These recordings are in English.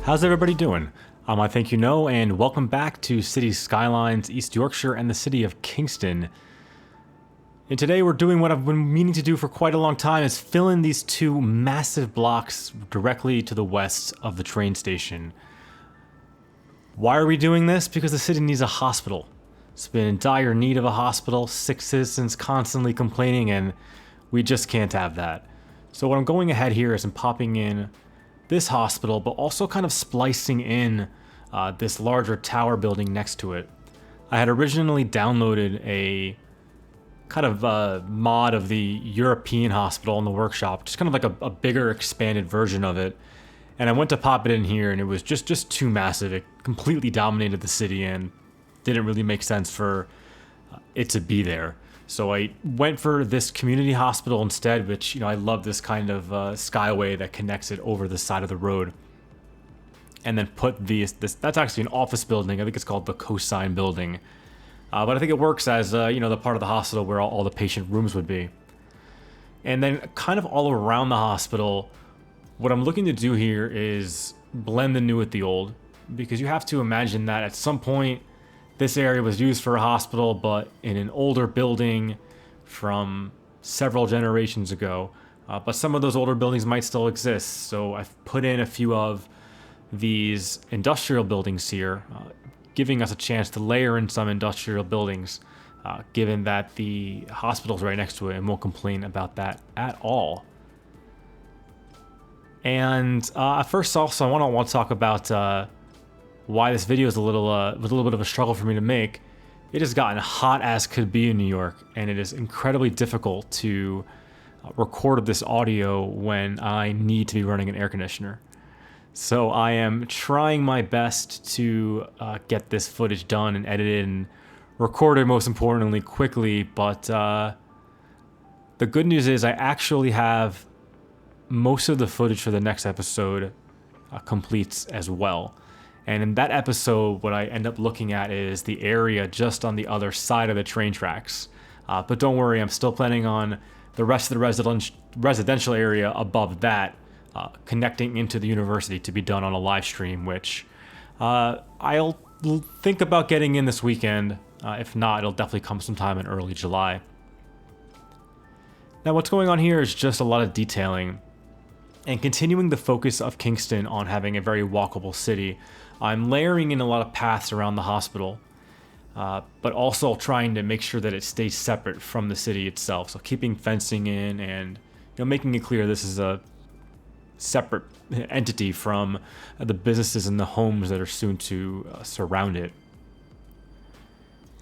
How's everybody doing? I think you know, and welcome back to Cities Skylines, East Yorkshire, and the city of Kingston. And today we're doing what I've been meaning to do for quite a long time, is fill in these two massive blocks directly to the west of the train station. Why are we doing this? Because the city needs a hospital. It's been in dire need of a hospital, sick citizens constantly complaining, and we just can't have that. So what I'm going ahead here is I'm popping in this hospital, but also kind of splicing in this larger tower building next to it. I had originally downloaded a kind of mod of the European hospital in the workshop, just kind of like a bigger expanded version of it. And I went to pop it in here, and it was just too massive. It completely dominated the city and didn't really make sense for it to be there. So I went for this community hospital instead, which, you know, I love this kind of skyway that connects it over the side of the road. And then put that's actually an office building. I think it's called the Cosine building. But I think it works as, you know, the part of the hospital where all the patient rooms would be. And then kind of all around the hospital, what I'm looking to do here is blend the new with the old, because you have to imagine that at some point this area was used for a hospital, but in an older building from several generations ago. But some of those older buildings might still exist, so I've put in a few of these industrial buildings here, giving us a chance to layer in some industrial buildings, given that the hospital's right next to it and won't complain about that at all. And first also, I want to talk about why this video is was a little bit of a struggle for me to make. It has gotten hot as could be in New York, and it is incredibly difficult to record this audio when I need to be running an air conditioner. So I am trying my best to get this footage done and edited and recorded, most importantly, quickly. But the good news is I actually have most of the footage for the next episode completes as well. And in that episode, what I end up looking at is the area just on the other side of the train tracks. But don't worry, I'm still planning on the rest of the residential area above that, connecting into the university, to be done on a live stream, which I'll think about getting in this weekend. If not, it'll definitely come sometime in early July. Now, what's going on here is just a lot of detailing and continuing the focus of Kingston on having a very walkable city. I'm layering in a lot of paths around the hospital, but also trying to make sure that it stays separate from the city itself. So keeping fencing in and, you know, making it clear this is a separate entity from the businesses and the homes that are soon to surround it.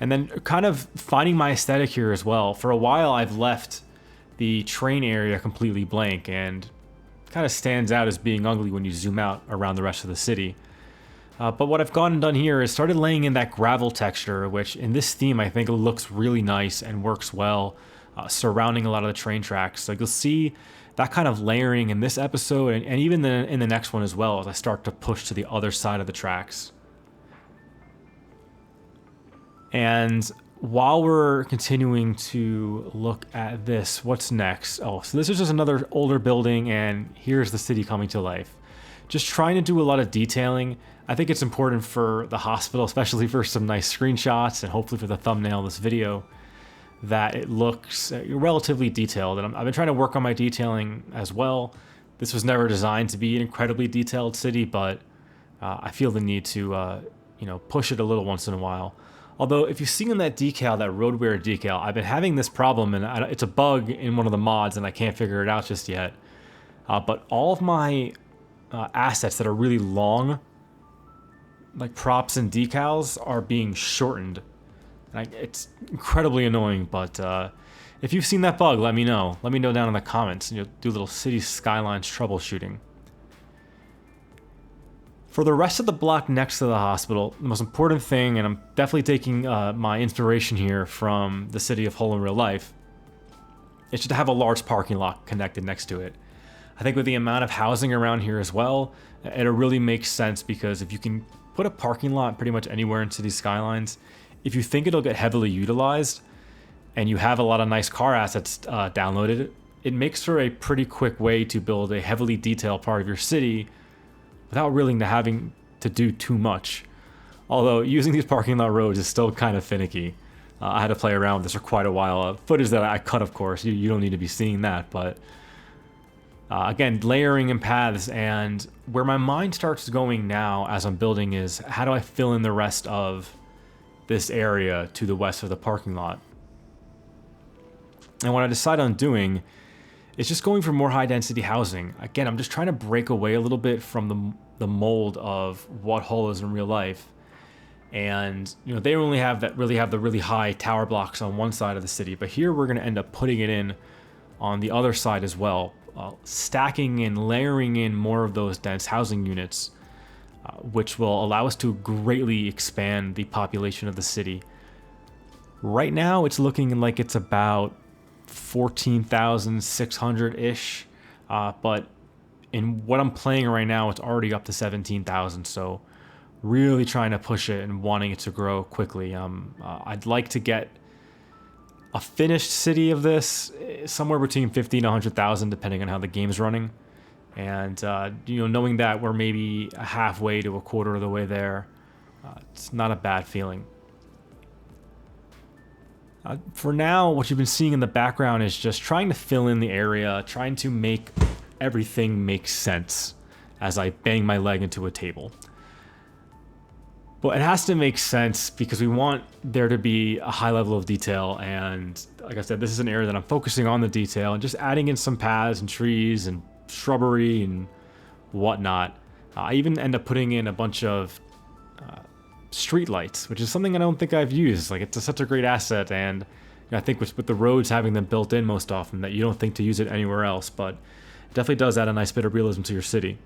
And then kind of finding my aesthetic here as well. For a while, I've left the train area completely blank, and kind of stands out as being ugly when you zoom out around the rest of the city. But what I've gone and done here is started laying in that gravel texture, which in this theme I think looks really nice and works well, surrounding a lot of the train tracks. So you'll see that kind of layering in this episode, and even in the next one as well, as I start to push to the other side of the tracks. And while we're continuing to look at this, what's next? Oh, so this is just another older building, and here's the city coming to life. Just trying to do a lot of detailing. I think it's important for the hospital, especially for some nice screenshots and hopefully for the thumbnail of this video, that it looks relatively detailed. And I've been trying to work on my detailing as well. This was never designed to be an incredibly detailed city, but I feel the need to push it a little once in a while. Although, if you've seen that decal, that road wear decal, I've been having this problem, and it's a bug in one of the mods, and I can't figure it out just yet. But all of my assets that are really long, like props and decals, are being shortened. And it's incredibly annoying, but if you've seen that bug, let me know. Let me know down in the comments, and you'll do a little Cities Skylines troubleshooting. For the rest of the block next to the hospital, the most important thing, and I'm definitely taking my inspiration here from the city of Hull in real life, is to have a large parking lot connected next to it. I think with the amount of housing around here as well, it really makes sense, because if you can put a parking lot pretty much anywhere in Cities Skylines, if you think it'll get heavily utilized, and you have a lot of nice car assets downloaded, it makes for a pretty quick way to build a heavily detailed part of your city without really having to do too much. Although using these parking lot roads is still kind of finicky. I had to play around with this for quite a while. Footage that I cut, of course, you don't need to be seeing that, but again, layering in paths, and where my mind starts going now as I'm building is, how do I fill in the rest of this area to the west of the parking lot? And what I decide on doing is just going for more high density housing. Again, I'm just trying to break away a little bit from the mold of what Hull is in real life. And they only have the really high tower blocks on one side of the city, but here we're going to end up putting it in on the other side as well, stacking and layering in more of those dense housing units, which will allow us to greatly expand the population of the city. Right now it's looking like it's about 14,600-ish, but in what I'm playing right now, it's already up to 17,000, so really trying to push it and wanting it to grow quickly. I'd like to get a finished city of this somewhere between 50 and 100,000, depending on how the game's running. And knowing that we're maybe halfway to a quarter of the way there, it's not a bad feeling. For now, what you've been seeing in the background is just trying to fill in the area, trying to make everything make sense as I bang my leg into a table. Well, it has to make sense because we want there to be a high level of detail, and like I said, this is an area that I'm focusing on the detail and just adding in some paths and trees and shrubbery and whatnot. I even end up putting in a bunch of street lights, which is something I don't think I've used. Like, it's such a great asset, and I think with the roads having them built in most often, that you don't think to use it anywhere else, but it definitely does add a nice bit of realism to your city.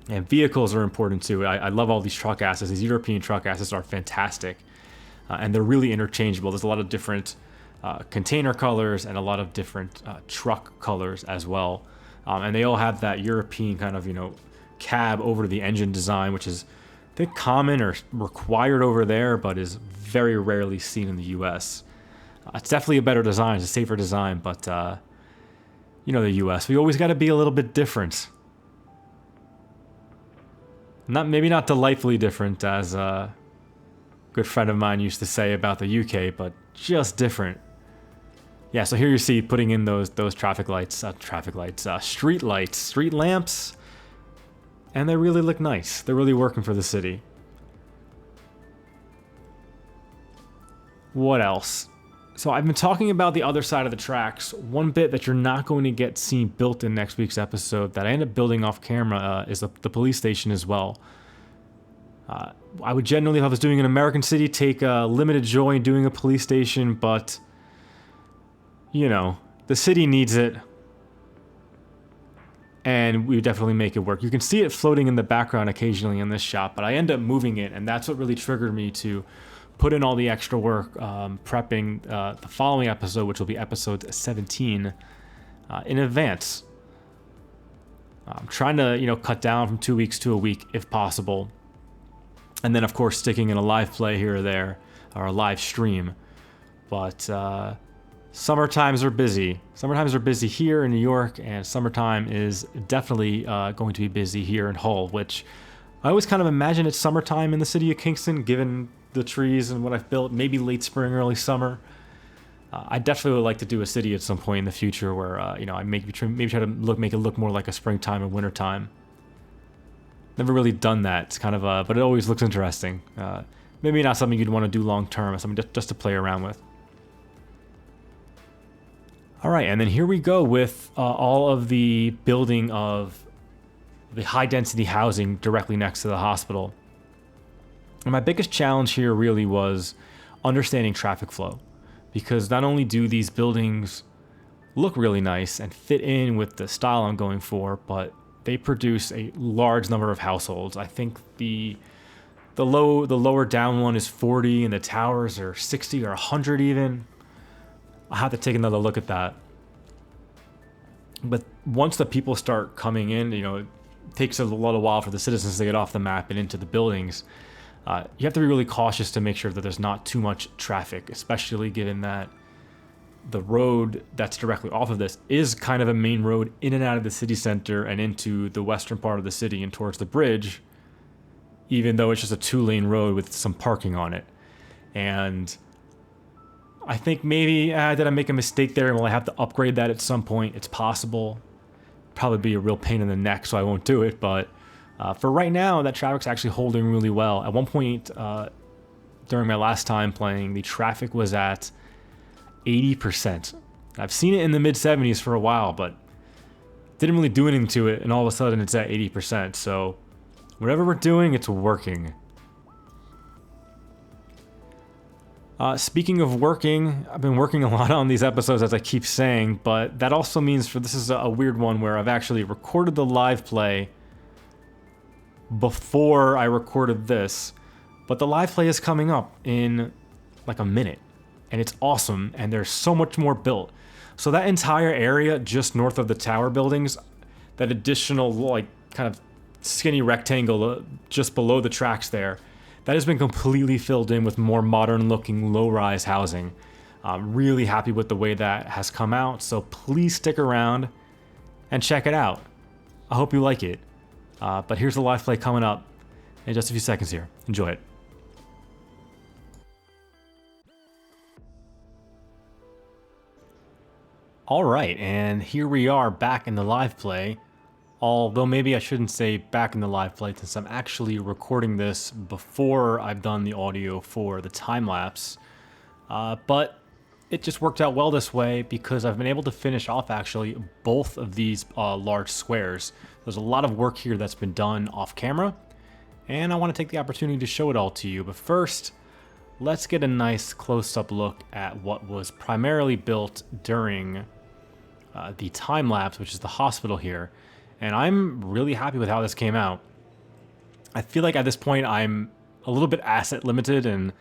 And vehicles are important too. I love all these truck assets. These European truck assets are fantastic, and they're really interchangeable. There's a lot of different container colors and a lot of different truck colors as well, and they all have that European kind of cab over the engine design, which is, I think, common or required over there, but is very rarely seen in the US. It's definitely a better design, it's a safer design, but the US, we always got to be a little bit different. Maybe not delightfully different, as a good friend of mine used to say about the UK, but just different. Yeah, so here you see putting in those street lights, street lamps, and they really look nice. They're really working for the city. What else? So I've been talking about the other side of the tracks. One bit that you're not going to get seen built in next week's episode that I end up building off camera is the police station as well. I would generally, if I was doing an American city, take limited joy in doing a police station, but the city needs it, and we would definitely make it work. You can see it floating in the background occasionally in this shot, but I end up moving it, and that's what really triggered me to put in all the extra work prepping the following episode, which will be episode 17, in advance. I'm trying to cut down from 2 weeks to a week if possible, and then of course sticking in a live play here or there, or a live stream. But summer times are busy. Summer times are busy here in New York, and summertime is definitely going to be busy here in Hull, which I always kind of imagine it's summertime in the city of Kingston, given the trees and what I've built. Maybe late spring, early summer. I definitely would like to do a city at some point in the future where I maybe try to make it look more like a springtime and wintertime. Never really done that. It's kind of but it always looks interesting. Maybe not something you'd want to do long term, something just to play around with. All right, and then here we go with all of the building of the high density housing directly next to the hospital. And my biggest challenge here really was understanding traffic flow, because not only do these buildings look really nice and fit in with the style I'm going for, but they produce a large number of households. I think the lower down one is 40 and the towers are 60 or 100 even. I'll have to take another look at that. But once the people start coming in, it takes a little while for the citizens to get off the map and into the buildings. You have to be really cautious to make sure that there's not too much traffic, especially given that the road that's directly off of this is kind of a main road in and out of the city center and into the western part of the city and towards the bridge, even though it's just a 2-lane road with some parking on it. And I think maybe, did I make a mistake there? Will I have to upgrade that at some point? It's possible. Probably be a real pain in the neck, so I won't do it. But for right now, that traffic's actually holding really well. At one point, during my last time playing, the traffic was at 80%. I've seen it in the mid-70s for a while, but didn't really do anything to it, and all of a sudden it's at 80%. So whatever we're doing, it's working. Speaking of working, I've been working a lot on these episodes, as I keep saying, but that also means this is a weird one where I've actually recorded the live play before I recorded this, but the live play is coming up in like a minute, and it's awesome, and there's so much more built. So that entire area just north of the tower buildings, that additional like kind of skinny rectangle just below the tracks there, that has been completely filled in with more modern looking low-rise housing. I'm really happy with the way that has come out, so please stick around and check it out. I hope you like it. But here's the live play coming up in just a few seconds here. Enjoy it. All right, and here we are back in the live play. Although maybe I shouldn't say back in the live play, since I'm actually recording this before I've done the audio for the time lapse. But it just worked out well this way because I've been able to finish off actually both of these large squares. There's a lot of work here that's been done off camera, and I want to take the opportunity to show it all to you. But first, let's get a nice close-up look at what was primarily built during the time lapse, which is the hospital here. And I'm really happy with how this came out. I feel like at this point I'm a little bit asset limited, and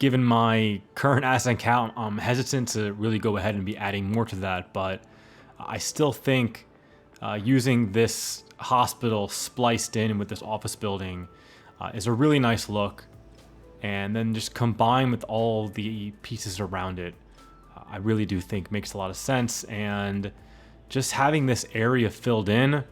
given my current asset count, I'm hesitant to really go ahead and be adding more to that. But I still think using this hospital spliced in with this office building is a really nice look. And then just combined with all the pieces around it, I really do think makes a lot of sense. And just having this area filled in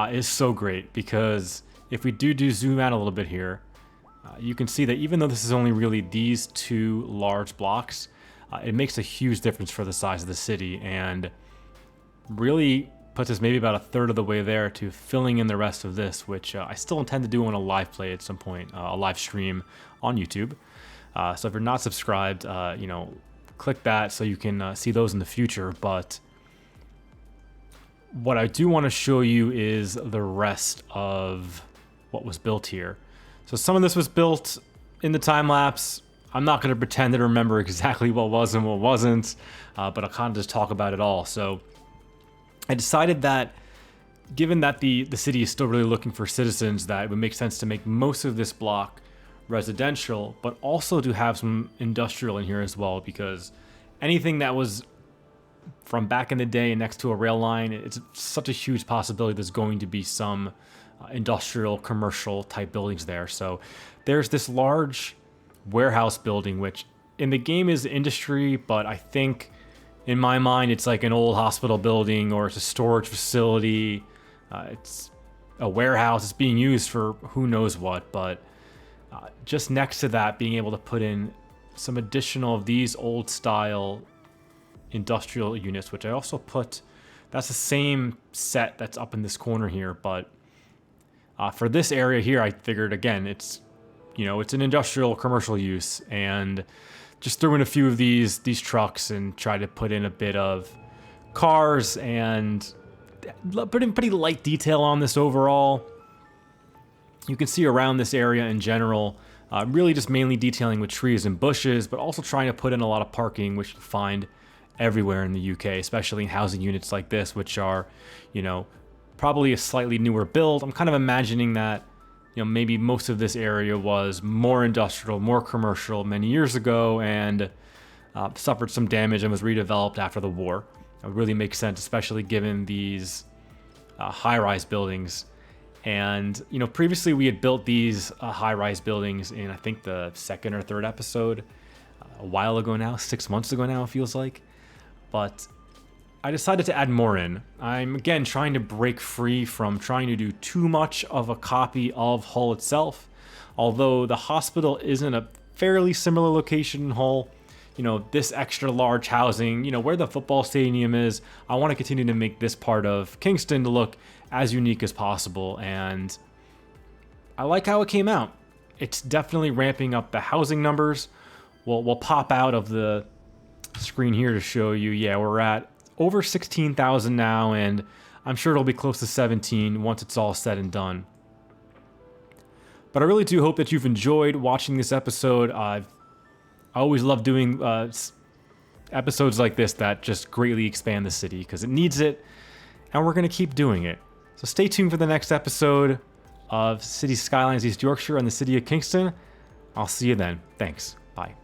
is so great, because if we do zoom out a little bit here, you can see that even though this is only really these two large blocks, it makes a huge difference for the size of the city, and really puts us maybe about a third of the way there to filling in the rest of this, which I still intend to do on a live play at some point, a live stream on YouTube. So if you're not subscribed, click that so you can see those in the future. But what I do want to show you is the rest of what was built here. So some of this was built in the time lapse. I'm not going to pretend to remember exactly what was and what wasn't, but I'll kind of just talk about it all. So I decided that given that the city is still really looking for citizens, that it would make sense to make most of this block residential, but also to have some industrial in here as well, because anything that was from back in the day next to a rail line, it's such a huge possibility there's going to be some industrial, commercial type buildings there. So there's this large warehouse building, which in the game is industry, but I think in my mind it's like an old hospital building, or it's a storage facility. It's a warehouse. It's being used for who knows what, but just next to that, being able to put in some additional of these old style industrial units, which I also put, that's the same set that's up in this corner here, but for this area here, I figured again, it's an industrial commercial use, and just threw in a few of these trucks and tried to put in a bit of cars and put in pretty light detail on this overall. You can see around this area in general, really just mainly detailing with trees and bushes, but also trying to put in a lot of parking, which you find everywhere in the UK, especially in housing units like this, which are, probably a slightly newer build. I'm kind of imagining that, maybe most of this area was more industrial, more commercial many years ago, and suffered some damage and was redeveloped after the war. It really makes sense, especially given these high-rise buildings. And, previously we had built these high-rise buildings in, I think, the second or third episode, a while ago now, 6 months ago now, it feels like. but I decided to add more in. I'm again trying to break free from trying to do too much of a copy of Hull itself. Although the hospital is in a fairly similar location in Hull, you know, this extra large housing, you know, where the football stadium is, I want to continue to make this part of Kingston to look as unique as possible, and I like how it came out. It's definitely ramping up the housing numbers. We'll pop out of the screen here to show you, yeah, we're at over 16,000 now, and I'm sure it'll be close to 17 once it's all said and done. But I really do hope that you've enjoyed watching this episode. I always love doing episodes like this that just greatly expand the city because it needs it, and we're going to keep doing it. So stay tuned for the next episode of Cities Skylines East Yorkshire and the city of Kingston. I'll see you then. Thanks. Bye.